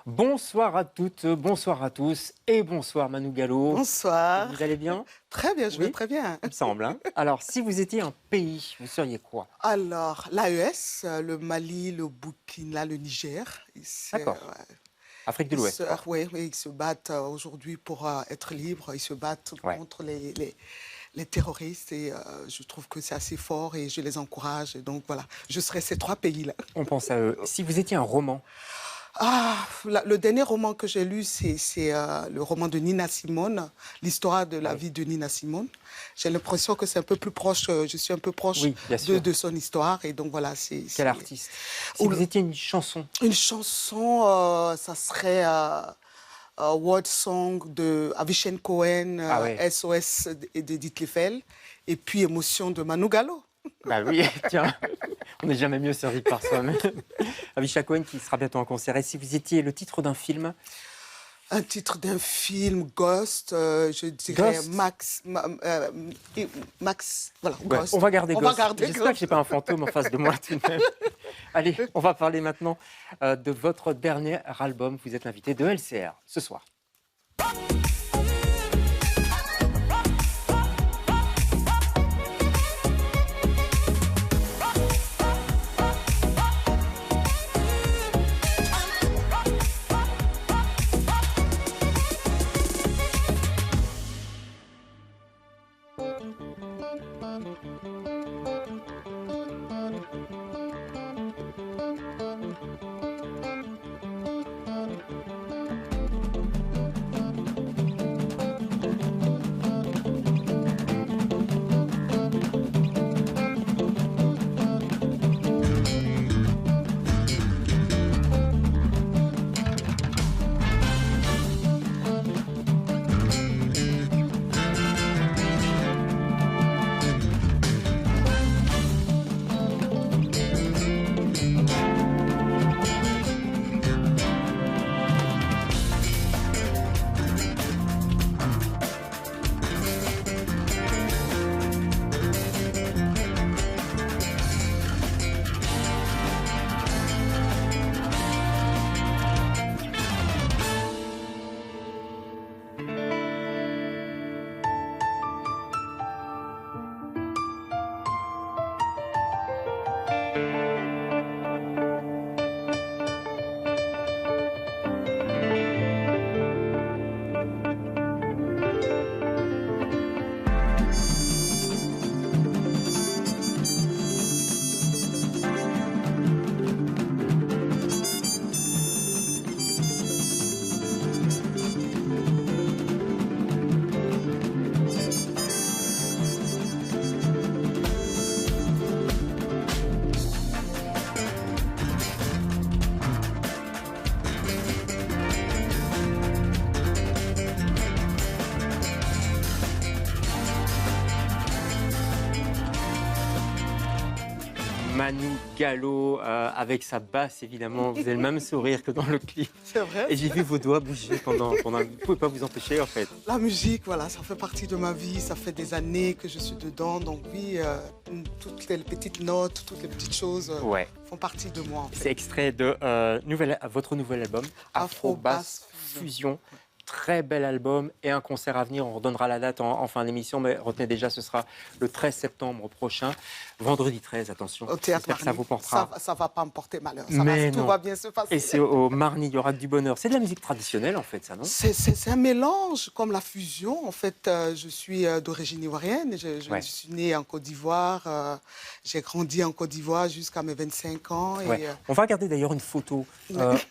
Bonsoir à toutes, bonsoir à tous et bonsoir Manu Gallo. Bonsoir. Vous allez bien? Très bien, je vais Oui, très bien. il me semble, hein. Alors, si vous étiez un pays, vous seriez quoi? Alors, l'AES, le Mali, le Burkina, le Niger, D'accord. Afrique de l'Ouest, quoi. ouais, oui, ils se battent aujourd'hui pour être libres. Ils se battent Ouais. contre les terroristes et je trouve que c'est assez fort et je les encourage. Et donc voilà, je serai ces trois pays-là. On pense à eux. Si vous étiez un roman, Le dernier roman que j'ai lu, c'est le roman de Nina Simone, l'histoire de la oui, vie de Nina Simone. J'ai l'impression que c'est un peu plus proche, je suis un peu proche oui, bien sûr. de son histoire. Et donc voilà, Quel artiste? Si Ou vous le- étiez une chanson, une chanson, ça serait World Song de Avishai Cohen, ah ouais, SOS d'Edith Lefel, et puis Émotion de Manu Gallo. bah oui, tiens, on n'est jamais mieux servi que par soi-même. Avishai Cohen qui sera bientôt en concert. Et si vous étiez le titre d'un film, Un titre d'un film, Ghost, je dirais Ghost? Max, voilà, Ouais, Ghost. on va garder On va Ghost. garder J'espère que je n'ai pas un fantôme en face de moi tout de même. Allez, on va parler maintenant de votre dernier album. Vous êtes l'invité de LCR ce soir. Manu Gallo avec sa basse, évidemment. Vous avez le même sourire que dans le clip. C'est vrai. Et j'ai vu vos doigts bouger pendant... Vous ne pouvez pas vous empêcher, en fait. La musique, voilà, ça fait partie de ma vie, ça fait des années que je suis dedans. Donc oui, toutes les petites notes, toutes les petites choses Ouais. font partie de moi en C'est fait. extrait de votre nouvel album, Afro Bass Fusion. Très bel album et un concert à venir. On redonnera la date en fin d'émission, mais retenez déjà, ce sera le 13 septembre prochain. Vendredi 13, attention. Au théâtre J'espère que ça Marny, vous portera. ça va pas me porter malheur. Mais Tout non. va bien se passer. Et c'est au Marny, il y aura que du bonheur. C'est de la musique traditionnelle, en fait, ça, non? C'est un mélange, comme la fusion. En fait, je suis d'origine ivoirienne. Ouais. Je suis née en Côte d'Ivoire. J'ai grandi en Côte d'Ivoire jusqu'à mes 25 ans. Et, Ouais. On va regarder d'ailleurs une photo.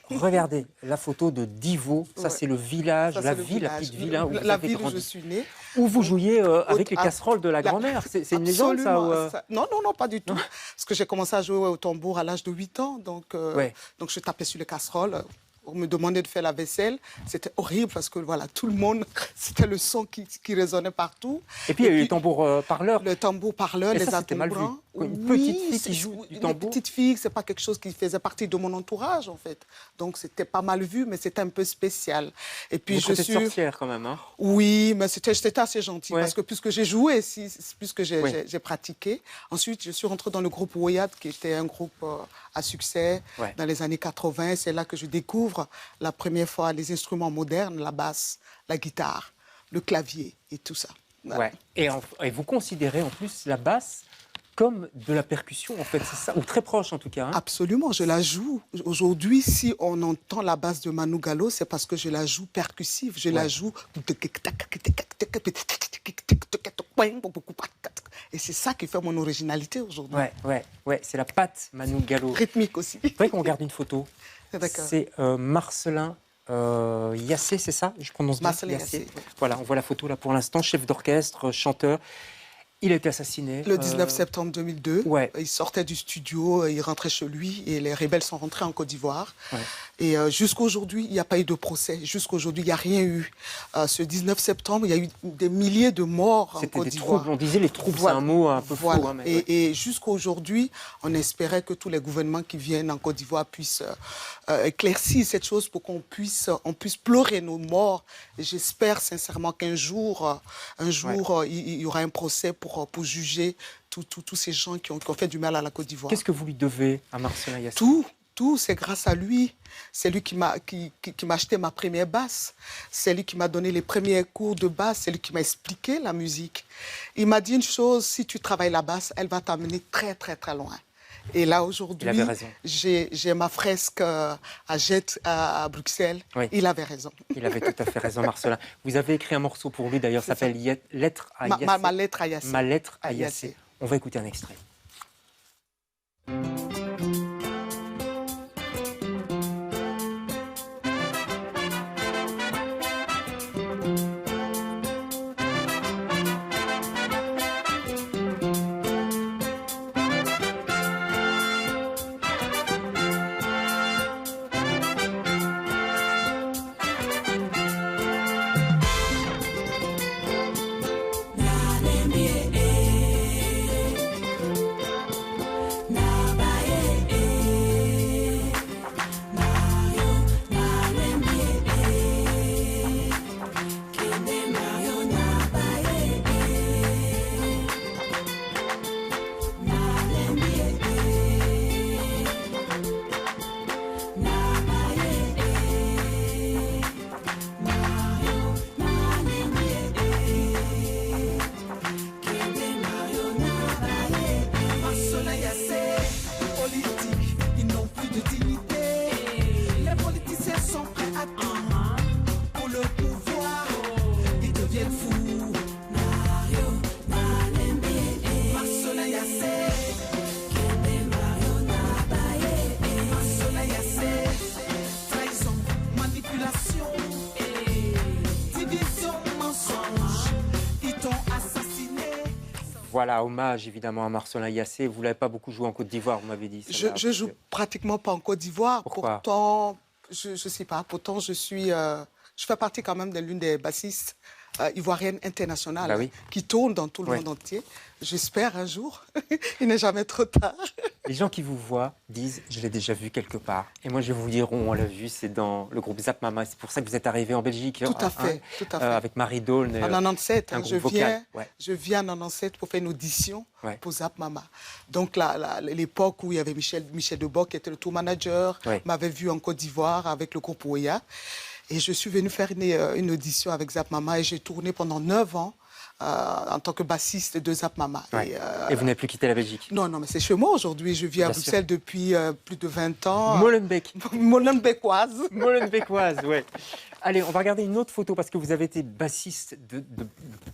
Regardez la photo de Divo. Ça, Ouais. c'est le village, ça, la c'est le ville, la village. petite ville hein, où vous La avez ville où je grandi. suis née. Où vous jouiez avec les Ah, casseroles de la grand-mère. C'est une légende, ça Absolument. ou, Non, non, non, pas du tout. Parce que j'ai commencé à jouer au tambour à l'âge de 8 ans. Donc, Ouais. donc je tapais sur les casseroles. On me demandait de faire la vaisselle. C'était horrible parce que voilà, tout le monde, c'était le son qui résonnait partout. Et puis, il y a eu les tambours parleurs. Le tambour parleur, Et les ça, c'était mal vu. atombrants. Une petite fille qui joue du tambour? Une petite fille, c'est pas quelque chose qui faisait partie de mon entourage, en fait. Donc, c'était pas mal vu, mais c'était un peu spécial. Et puis, Vous êtes sorcière, quand même, hein? Oui, mais c'était assez gentil, Ouais. parce que puisque j'ai joué, puisque Ouais. j'ai pratiqué, ensuite, je suis rentrée dans le groupe Woyat, qui était un groupe à succès dans les années 80. C'est là que je découvre la première fois les instruments modernes, la basse, la guitare, le clavier et tout ça. Voilà. Ouais. Et vous considérez en plus la basse comme de la percussion, en fait, c'est ça? Ou très proche, en tout cas. Hein? Absolument, je la joue. Aujourd'hui, si on entend la basse de Manu Gallo, c'est parce que je la joue percussive. Je la joue... Et c'est ça qui fait mon originalité aujourd'hui. Ouais, c'est la patte Manu Gallo. Rythmique aussi. C'est vrai qu'on regarde une photo. D'accord. C'est Marcelin Yassé, c'est ça? Je prononce bien? Marcelin Yassé. Oui. Voilà, on voit la photo là pour l'instant, chef d'orchestre, chanteur. Il a été assassiné. Le 19 septembre 2002. Ouais. Il sortait du studio, il rentrait chez lui et les rebelles sont rentrés en Côte d'Ivoire. Ouais. Et jusqu'à aujourd'hui, il n'y a pas eu de procès. Jusqu'à aujourd'hui, il n'y a rien eu. Ce 19 septembre, il y a eu des milliers de morts en Côte d'Ivoire. On disait les troubles, c'est un mot un peu faux. Hein, mais et jusqu'à aujourd'hui, on espérait que tous les gouvernements qui viennent en Côte d'Ivoire puissent éclaircir cette chose pour qu'on puisse pleurer nos morts. Et j'espère sincèrement qu'un jour, il y aura un procès pour juger tous ces gens qui ont fait du mal à la Côte d'Ivoire. Qu'est-ce que vous lui devez à Marcelin Yassé? Tout, c'est grâce à lui. C'est lui qui m'a acheté ma première basse. C'est lui qui m'a donné les premiers cours de basse. C'est lui qui m'a expliqué la musique. Il m'a dit une chose, si tu travailles la basse, elle va t'amener très, très, très loin. Et là, aujourd'hui, j'ai ma fresque à Jette à Bruxelles. Oui. Il avait raison. Il avait tout à fait raison, Marcelin. Vous avez écrit un morceau pour lui, d'ailleurs, ça s'appelle Lettre à Yassé. Ma lettre à Yassé. Ma lettre à Yassé. On va écouter un extrait. Voilà, hommage évidemment à Marcelin Yassé. Vous ne l'avez pas beaucoup joué en Côte d'Ivoire, vous m'avez dit. Je joue pratiquement pas en Côte d'Ivoire. Pourquoi? Pourtant, je ne sais pas, pourtant je fais partie quand même de l'une des bassistes ivoiriennes internationales qui tournent dans tout le monde entier. J'espère un jour, il n'est jamais trop tard. Les gens qui vous voient disent « je l'ai déjà vu quelque part ». Et moi, je vais vous dire où on l'a vu, c'est dans le groupe Zap Mama. C'est pour ça que vous êtes arrivé en Belgique. Tout à fait, tout à fait. Avec Marie Daulne. En 97, je viens en 97 pour faire une audition pour Zap Mama. Donc, l'époque où il y avait Michel Deboc, qui était le tour manager, m'avait vu en Côte d'Ivoire avec le groupe Ouya. Et je suis venue faire une audition avec Zap Mama et j'ai tourné pendant 9 ans en tant que bassiste de Zap Mama. Ouais. Et vous n'avez plus quitté la Belgique? Non, mais c'est chez moi aujourd'hui. Je vis à Bruxelles depuis plus de 20 ans. Molenbeek. Molenbeekoise. Molenbeekoise, oui. Allez, on va regarder une autre photo parce que vous avez été bassiste de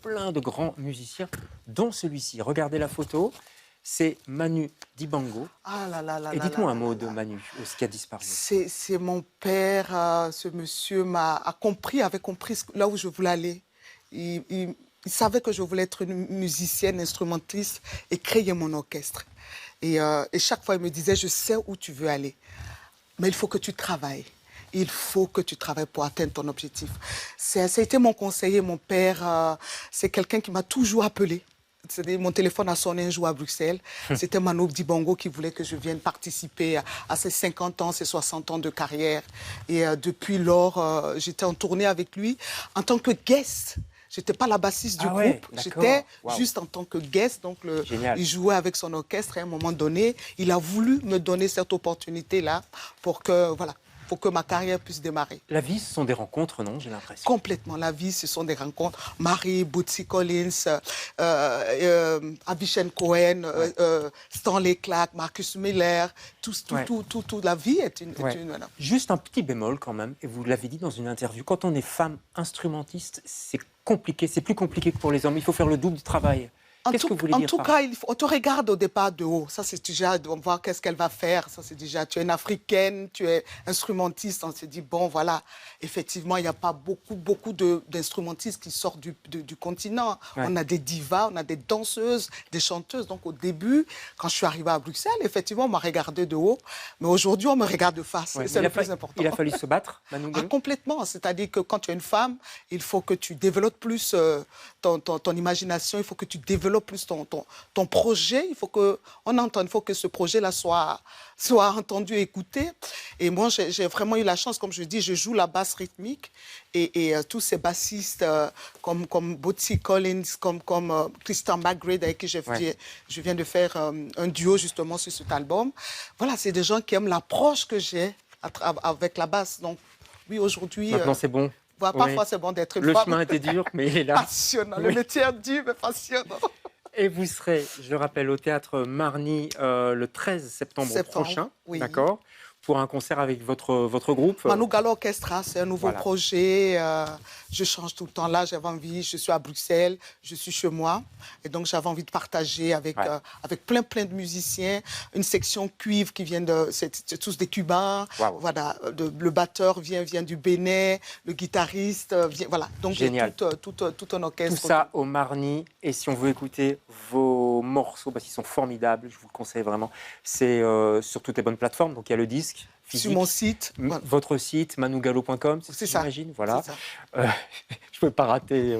plein de grands musiciens, dont celui-ci. Regardez la photo. C'est Manu Dibango. Ah là là là. Et dites-moi un mot de Manu, ce qui a disparu. C'est mon père. Ce monsieur avait compris là où je voulais aller. Il savait que je voulais être une musicienne, instrumentiste et créer mon orchestre. Et chaque fois, il me disait, je sais où tu veux aller, mais il faut que tu travailles. Il faut que tu travailles pour atteindre ton objectif. Ça a été mon conseiller, mon père. C'est quelqu'un qui m'a toujours appelé. mon téléphone a sonné un jour à Bruxelles. C'était Manu Dibango qui voulait que je vienne participer à ses 50 ans, ses 60 ans de carrière. Et depuis lors, j'étais en tournée avec lui en tant que guest. Je n'étais pas la bassiste du groupe, j'étais juste en tant que guest. Donc, il jouait avec son orchestre et à un moment donné, il a voulu me donner cette opportunité-là pour que, voilà, pour que ma carrière puisse démarrer. La vie, ce sont des rencontres, non? J'ai l'impression. Complètement. La vie, ce sont des rencontres. Marie, Bootsy Collins, Avishai Cohen, Stanley Clarke, Marcus Miller, tout. La vie est une... Juste un petit bémol quand même, et vous l'avez dit dans une interview, quand on est femme instrumentiste, c'est compliqué, c'est plus compliqué que pour les hommes. Il faut faire le double du travail. Qu'est-ce que vous voulez dire? En tout cas, on te regarde au départ de haut. Ça, c'est déjà, on va voir qu'est-ce qu'elle va faire. Ça, c'est déjà, tu es une Africaine, tu es instrumentiste. On se dit, bon, voilà, effectivement, il n'y a pas beaucoup d'instrumentistes qui sortent du continent. Ouais. On a des divas, on a des danseuses, des chanteuses. Donc, au début, quand je suis arrivée à Bruxelles, effectivement, on m'a regardé de haut. Mais aujourd'hui, on me regarde de face. Ouais, c'est le plus important. Il a fallu se battre, Manu Gallo? Complètement. C'est-à-dire que quand tu es une femme, il faut que tu développes plus ton imagination, il faut que tu développes plus ton projet, il faut qu'on entende, il faut que ce projet-là soit entendu et écouté. Et moi, j'ai vraiment eu la chance, comme je dis, je joue la basse rythmique et tous ces bassistes comme Bootsy Collins, comme Christian McGrade, avec qui je viens de faire un duo justement sur cet album. Voilà, c'est des gens qui aiment l'approche que j'ai avec la basse. Donc oui, aujourd'hui... Maintenant, c'est bon. Parfois, c'est bon d'être une femme. Le chemin était dur, mais il est là. Passionnant. Le métier est dur, mais passionnant. Et vous serez, je le rappelle, au Théâtre Marny le 13 septembre prochain, oui. D'accord, pour un concert avec votre groupe. Manu Gallo Orchestra, c'est un nouveau projet. Je change tout le temps là, j'avais envie, je suis à Bruxelles, je suis chez moi. Et donc, j'avais envie de partager avec plein de musiciens. Une section cuivre qui vient c'est tous des Cubains. Wow. Voilà, le batteur vient du Bénin, le guitariste vient, voilà. Donc, génial. Tout un orchestre. Tout ça au Marny. Et si on veut écouter vos morceaux, parce qu'ils sont formidables, je vous le conseille vraiment, c'est sur toutes les bonnes plateformes. Donc, il y a le disque physique, sur mon site, votre site, manugallo.com, c'est ça, j'imagine, voilà. Je ne peux pas rater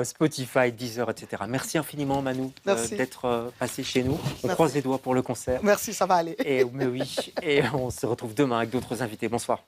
Spotify, Deezer, etc. Merci infiniment, Manu, d'être passé chez nous. On croise les doigts pour le concert. Merci, ça va aller. Mais oui, et on se retrouve demain avec d'autres invités. Bonsoir.